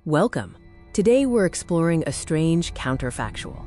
Welcome. Today we're exploring a strange counterfactual.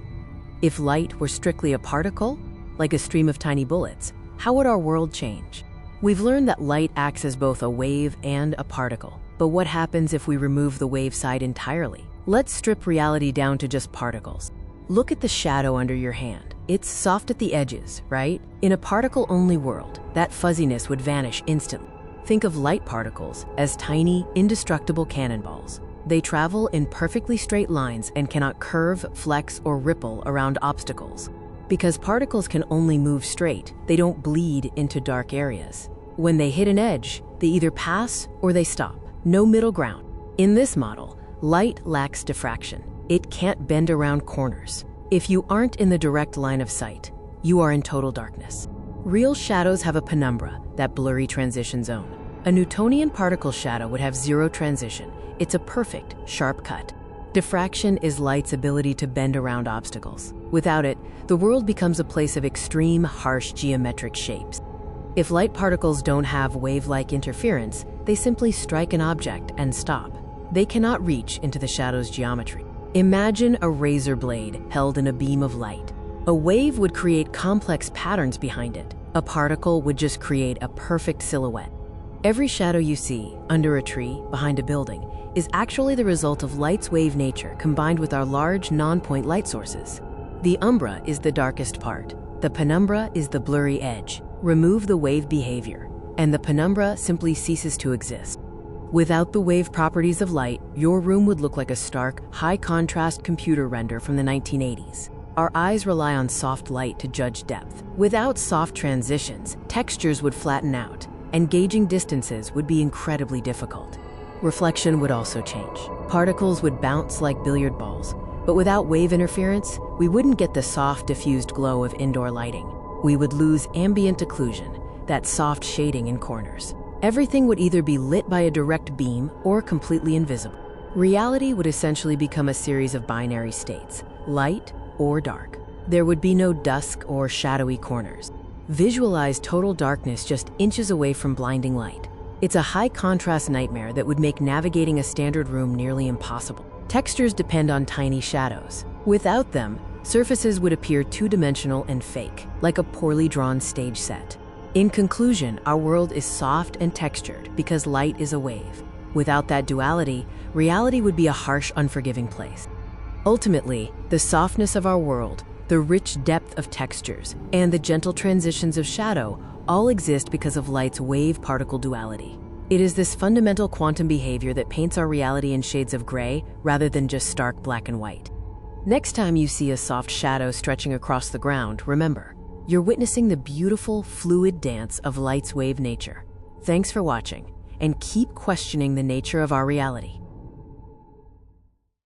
If light were strictly a particle, like a stream of tiny bullets, how would our world change? We've learned that light acts as both a wave and a particle. But what happens if we remove the wave side entirely? Let's strip reality down to just particles. Look at the shadow under your hand. It's soft at the edges, right? In a particle-only world, that fuzziness would vanish instantly. Think of light particles as tiny, indestructible cannonballs. They travel in perfectly straight lines and cannot curve, flex, or ripple around obstacles. Because particles can only move straight, they don't bleed into dark areas. When they hit an edge, they either pass or they stop. No middle ground. In this model, light lacks diffraction. It can't bend around corners. If you aren't in the direct line of sight, you are in total darkness. Real shadows have a penumbra, that blurry transition zone. A Newtonian particle shadow would have zero transition. It's a perfect, sharp cut. Diffraction is light's ability to bend around obstacles. Without it, the world becomes a place of extreme, harsh geometric shapes. If light particles don't have wave-like interference, they simply strike an object and stop. They cannot reach into the shadow's geometry. Imagine a razor blade held in a beam of light. A wave would create complex patterns behind it. A particle would just create a perfect silhouette. Every shadow you see, under a tree, behind a building, is actually the result of light's wave nature combined with our large non-point light sources. The umbra is the darkest part. The penumbra is the blurry edge. Remove the wave behavior, and the penumbra simply ceases to exist. Without the wave properties of light, your room would look like a stark, high-contrast computer render from the 1980s. Our eyes rely on soft light to judge depth. Without soft transitions, textures would flatten out, and gauging distances would be incredibly difficult. Reflection would also change. Particles would bounce like billiard balls, but without wave interference, we wouldn't get the soft, diffused glow of indoor lighting. We would lose ambient occlusion, that soft shading in corners. Everything would either be lit by a direct beam or completely invisible. Reality would essentially become a series of binary states, light or dark. There would be no dusk or shadowy corners. Visualize total darkness just inches away from blinding light. It's a high-contrast nightmare that would make navigating a standard room nearly impossible. Textures depend on tiny shadows. Without them, surfaces would appear two-dimensional and fake, like a poorly drawn stage set. In conclusion, our world is soft and textured because light is a wave. Without that duality, reality would be a harsh, unforgiving place. Ultimately, the softness of our world, the rich depth of textures, and the gentle transitions of shadow all exist because of light's wave-particle duality. It is this fundamental quantum behavior that paints our reality in shades of gray rather than just stark black and white. Next time you see a soft shadow stretching across the ground, remember, you're witnessing the beautiful, fluid dance of light's wave nature. Thanks for watching, and keep questioning the nature of our reality.